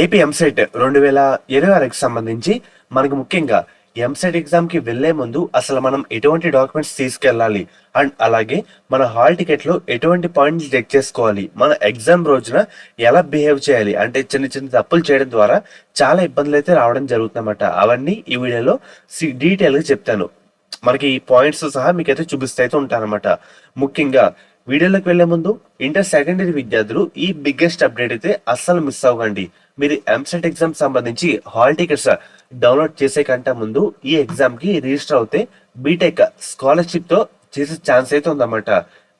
AP EAMCET 2026కి సంబంధించి మనకు ముఖ్యంగా ఎంసెట్ ఎగ్జామ్ కి వెళ్లే ముందు అసలు మనం ఎటువంటి డాక్యుమెంట్స్ తీసుకెళ్ళాలి అండ్ అలాగే మన హాల్ టికెట్ లో ఎటువంటి పాయింట్లు చెక్ చేసుకోవాలి, మన ఎగ్జామ్ రోజున ఎలా బిహేవ్ చేయాలి అంటే చిన్న చిన్న తప్పులు చేయడం ద్వారా చాలా ఇబ్బందులు అయితే రావడం జరుగుతుందన్నమాట. అవన్నీ ఈ వీడియోలో డీటెయిల్ గా చెప్తాను. మనకి ఈ పాయింట్స్ సహా మీకైతే చూపిస్తూ అయితే ఉంటానన్నమాట. ముఖ్యంగా వీడియోలోకి వెళ్లే ముందు ఇంటర్ సెకండరీ విద్యార్థులు ఈ బిగ్గెస్ట్ అప్డేట్ అయితే అస్సలు మిస్ అవ్వకండి. మీరు ఎంసెట్ ఎగ్జామ్ సంబంధించి హాల్ టికెట్స్ డౌన్లోడ్ చేసే కంటే ముందు ఈ ఎగ్జామ్ కి రిజిస్టర్ అవుతే బీటెక్ స్కాలర్షిప్ తో చేసే ఛాన్స్ అయితే ఉందన్నమాట.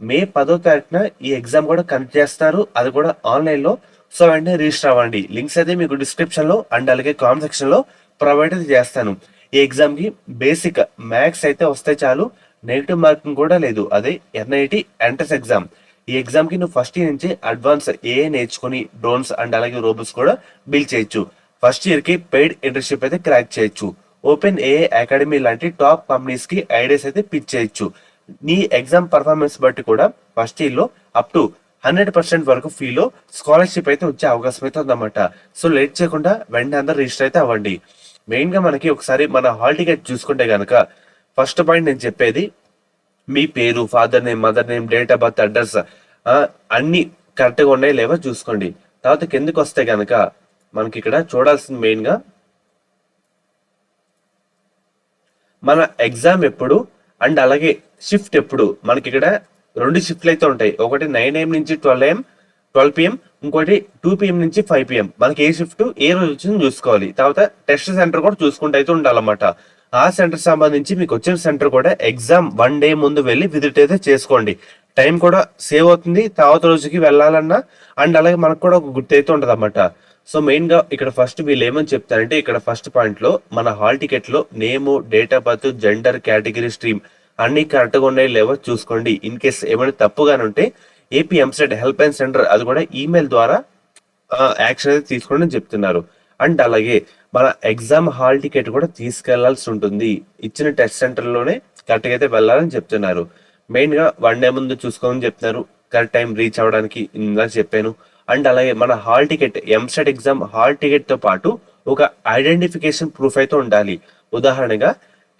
మే 10వ తారీఖున ఈ ఎగ్జామ్ కూడా కండక్ట్ చేస్తారు, అది కూడా ఆన్లైన్ లో. సో వెంటనే రిజిస్టర్ అవ్వండి. లింక్స్ అయితే మీకు డిస్క్రిప్షన్ లో అండ్ అలాగే కామెంట్ సెక్షన్ లో ప్రొవైడ్ అయితే చేస్తాను. ఈ ఎగ్జామ్ కి బేసిక్ మ్యాథ్స్ అయితే వస్తే చాలు, నెగిటివ్ మార్కింగ్ కూడా లేదు. అదే ఎన్ఐటి ఎంట్రన్స్ ఎగ్జామ్. ఈ ఎగ్జామ్ కి నువ్వు ఫస్ట్ ఇయర్ నుంచి అడ్వాన్స్ ఏ నేర్చుకుని డ్రోన్స్ అండ్ అలాగే రోబోట్స్ కూడా బిల్డ్ చేయొచ్చు. ఫస్ట్ ఇయర్ కి పెయిడ్ ఇంటర్న్షిప్ అయితే క్రాక్ చేయొచ్చు. ఓపెన్ ఏఐ అకాడమీ లాంటి టాప్ కంపెనీస్ కి ఐడియాస్ అయితే పిచ్ చేయొచ్చు. నీ ఎగ్జామ్ పర్ఫార్మెన్స్ బట్టి కూడా ఫస్ట్ ఇయర్ లో అప్ టు 100% వరకు ఫీలో స్కాలర్షిప్ అయితే వచ్చే అవకాశం అయితే ఉందన్నమాట. సో లేట్ చేయకుండా వెంటనే అందరూ రిజిస్టర్ అయితే అవ్వండి. మెయిన్ గా మనకి ఒకసారి మన హాల్ టికెట్ చూసుకుంటే గనక ఫస్ట్ పాయింట్ నేను చెప్పేది, మీ పేరు, father name, mother name, date of birth, address అన్ని కరెక్ట్ గా ఉన్నాయి లేవో చూసుకోండి. తర్వాత కిందకి వస్తే గనక మనకి ఇక్కడ చూడాల్సింది మెయిన్ గా మన ఎగ్జామ్ ఎప్పుడు అండ్ అలాగే షిఫ్ట్ ఎప్పుడు. మనకి ఇక్కడ రెండు షిఫ్ట్లు అయితే ఉంటాయి. ఒకటి 9 AM నుంచి 12 PM, ఇంకోటి 2 PM నుంచి 5 PM. మనకి ఏ షిఫ్ట్ ఏ రోజు వచ్చిందో చూసుకోవాలి. తర్వాత టెస్ట్ సెంటర్ కూడా చూసుకుంటూ అయితే ఉండాలన్నమాట. ఆ సెంటర్ సంబంధించి మీకు వచ్చిన సెంటర్ కూడా ఎగ్జామ్ 1 డే ముందు వెళ్ళి విజిట్ అయితే చేసుకోండి. టైం కూడా సేవ్ అవుతుంది తర్వాత రోజుకి వెళ్ళాలన్నా, అండ్ అలాగే మనకు కూడా ఒక గుర్తు అయితే ఉంటది అన్నమాట. సో మెయిన్ గా ఇక్కడ ఫస్ట్ వీళ్ళు ఏమని చెప్తారంటే, ఇక్కడ ఫస్ట్ పాయింట్ లో మన హాల్ టికెట్ లో name, date of birth, gender, category, stream అన్ని కరెక్ట్ గా ఉన్నాయి లేవో చూసుకోండి. ఇన్ కేస్ ఏమైనా తప్పుగానే ఉంటే AP EAMCET help line centre అది కూడా ఈమెయిల్ ద్వారా యాక్షన్ అయితే తీసుకోండి అని చెప్తున్నారు. అండ్ అలాగే మన ఎగ్జామ్ హాల్ టికెట్ కూడా తీసుకెళ్లాల్సి ఉంటుంది. ఇచ్చిన టెస్ట్ సెంటర్ లోనే కరెక్ట్ గా అయితే వెళ్ళాలని చెప్తున్నారు. మెయిన్ గా 1 డే ముందు చూసుకోమని చెప్తున్నారు, కరెక్ట్ టైం రీచ్ అవ్వడానికి ఇందాక చెప్పాను. అండ్ అలాగే మన hall ticket EAMCET exam hall ticket తో పాటు ఒక ఐడెంటిఫికేషన్ ప్రూఫ్ అయితే ఉండాలి. ఉదాహరణగా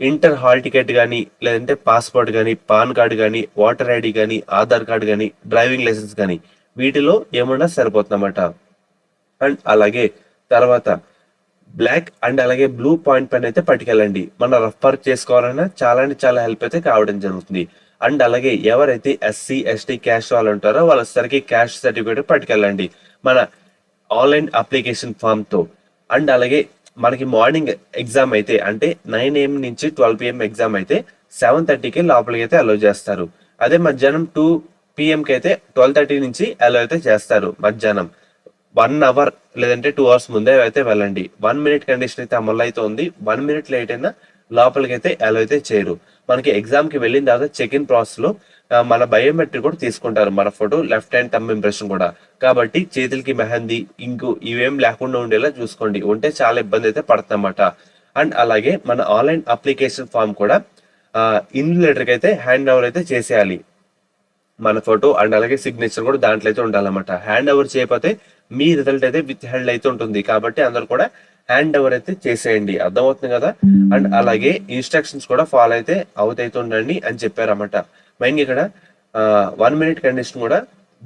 ఇంటర్ హాల్ టికెట్ కానీ, లేదంటే పాస్పోర్ట్ కానీ, పాన్ కార్డు కానీ, ఓటర్ ఐడి కానీ, ఆధార్ కార్డు కానీ, డ్రైవింగ్ లైసెన్స్ కానీ, వీటిలో ఏమన్నా సరిపోతుందన్నమాట. అండ్ అలాగే తర్వాత బ్లాక్ అండ్ అలాగే బ్లూ పాయింట్ పెన్ అయితే పట్టుకెళ్ళండి. మన రఫ్ వర్క్ చేసుకోవాలన్నా చాలా అంటే చాలా హెల్ప్ అయితే కావడం జరుగుతుంది. అండ్ అలాగే ఎవరైతే ఎస్సీ ఎస్టీ క్యాస్ట్ వాళ్ళు ఉంటారో వాళ్ళకి క్యాస్ట్ సర్టిఫికేట్ పట్టుకెళ్ళండి మన ఆన్లైన్ అప్లికేషన్ ఫామ్ తో. అండ్ అలాగే మనకి మార్నింగ్ ఎగ్జామ్ అయితే అంటే 9 AM నుంచి 12 PM ఎగ్జామ్ అయితే 7:30కి లోపలికి అయితే అలౌ చేస్తారు. అదే మధ్యాహ్నం 2 PM కి అయితే 12:30 నుంచి అలౌ అయితే చేస్తారు. మధ్యాహ్నం 1 అవర్ లేదంటే 2 అవర్స్ ముందే అయితే వెళ్ళండి. 1 minute కండిషన్ అయితే అమలు అయితే ఉంది. 1 minute లేట్ అయినా లోపలికి అయితే అలౌ అయితే చేయరు. మనకి ఎగ్జామ్ కి వెళ్ళిన తర్వాత చెక్ ఇన్ ప్రాసెస్ లో మన బయోమెట్రిక్ కూడా తీసుకుంటారు, మన photo, left hand thumb impression కూడా. కాబట్టి చేతులకి మెహందీ, ఇంకు ఇవేం లేకుండా ఉండేలా చూసుకోండి. ఉంటే చాలా ఇబ్బంది అయితే పడుతుందన్నమాట. అండ్ అలాగే మన ఆన్లైన్ అప్లికేషన్ ఫామ్ కూడా ఇన్విజిలేటర్ కి అయితే హ్యాండ్ ఓవర్ అయితే చేసేయాలి. మన ఫోటో అండ్ అలాగే సిగ్నేచర్ కూడా దాంట్లో అయితే ఉండాలన్నమాట. హ్యాండ్ ఓవర్ చేయకపోతే మీ రిజల్ట్ అయితే విత్ హెల్డ్ అయితే ఉంటుంది. కాబట్టి అందరు కూడా హ్యాండ్ ఓవర్ అయితే చేసేయండి. అర్థమవుతుంది కదా. అండ్ అలాగే ఇన్స్ట్రక్షన్స్ కూడా ఫాలో అయితే అవుతైతే ఉండండి అని చెప్పారన్నమాట. మెయిన్ ఇక్కడ 1 minute కండిషన్ కూడా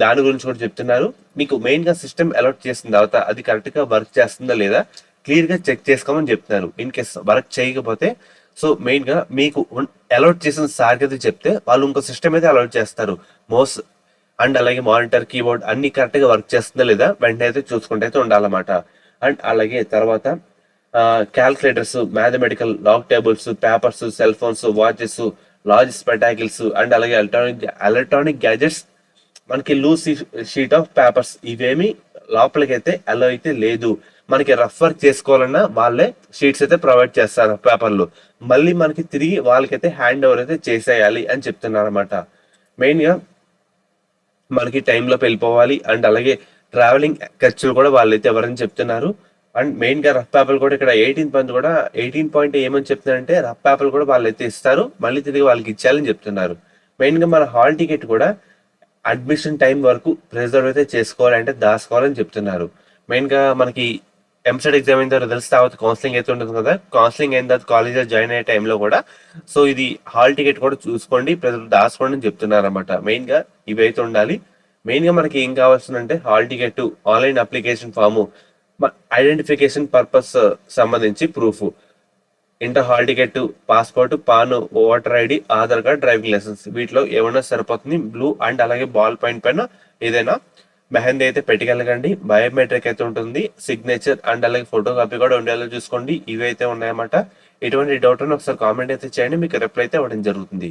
దాని గురించి కూడా చెప్తున్నారు. మీకు మెయిన్ గా సిస్టమ్ అలర్ట్ చేసిన తర్వాత అది కరెక్ట్ గా వర్క్ చేస్తుందా లేదా క్లియర్ గా చెక్ చేసుకోమని చెప్తున్నారు. ఇన్ కేస్ వర్క్ చేయకపోతే సో మెయిన్ గా మీకు అలౌట్ చేసిన సాధ్యత చెప్తే వాళ్ళు ఇంకో సిస్టమ్ అయితే అలౌట్ చేస్తారు. మౌస్ అండ్ అలాగే మానిటర్, కీబోర్డ్ అన్ని కరెక్ట్ గా వర్క్ చేస్తుందా లేదా వెంటనే అయితే చూసుకుంటే అయితే ఉండాలన్నమాట. అండ్ అలాగే తర్వాత calculators, mathematical log tables, papers, cell phones, watches, large spectacles and అలాగే ఎలక్ట్రానిక్ గ్యాజెట్స్, మనకి లూజ్ షీట్ ఆఫ్ పేపర్స్ ఇవేమి లోపలికి అయితే అలో అయితే లేదు. మనకి రఫ్ వర్క్ చేసుకోవాలన్నా వాళ్ళే షీట్స్ అయితే ప్రొవైడ్ చేస్తారు పేపర్లు. మళ్ళీ మనకి తిరిగి వాళ్ళకైతే హ్యాండ్ ఓవర్ అయితే చేసేయాలి అని చెప్తున్నారు అనమాట. మెయిన్ గా మనకి టైంలో వెళ్ళిపోవాలి. అండ్ అలాగే ట్రావెలింగ్ ఖర్చులు కూడా వాళ్ళైతే ఎవరని చెప్తున్నారు. అండ్ మెయిన్ గా రఫ్ పేపర్ కూడా ఇక్కడ 18 కూడా 18 ఏమని చెప్తున్నారంటే రఫ్ పేపర్ కూడా వాళ్ళైతే ఇస్తారు, మళ్ళీ తిరిగి వాళ్ళకి ఇచ్చేయాలని చెప్తున్నారు. మెయిన్ గా మన హాల్ టికెట్ కూడా అడ్మిషన్ టైం వరకు ప్రిజర్వ్ అయితే చేసుకోవాలంటే దాచుకోవాలని చెప్తున్నారు. మెయిన్ గా మనకి ఎంసెట్ ఎగ్జామ్ అయిన తర్వాత తెలిసి తర్వాత కౌన్సిలింగ్ అయితే ఉంటుంది కదా, కౌన్సిలింగ్ అయిన తర్వాత కాలేజ్లో జాయిన్ అయ్యే టైంలో కూడా సో ఇది హాల్ టికెట్ కూడా చూసుకోండి, ప్రజలు దాచుకోండి అని చెప్తున్నారు అనమాట. మెయిన్గా ఇవి అయితే ఉండాలి. మెయిన్గా మనకి ఏం కావాల్సిందంటే hall ticket, online application form, identification purpose సంబంధించి proof, inter hall ticket, passport, PAN, voter ID, Aadhaar card, driving licence, వీటిలో ఏమన్నా సరిపోతుంది. బ్లూ అండ్ అలాగే బాల్ పాయింట్ పైన ఏదైనా మెహందీ అయితే పెట్టుకెళ్ళకండి. బయోమెట్రిక్ అయితే ఉంటుంది, సిగ్నేచర్ అండ్ అలాగే ఫోటో కాపీ కూడా ఉండేలా చూసుకోండి. ఇవి అయితే ఉన్నాయన్నమాట. ఎటువంటి డౌట్ అని ఒకసారి కామెంట్ అయితే చేయండి, మీకు రిప్లై అయితే ఇవ్వడం జరుగుతుంది.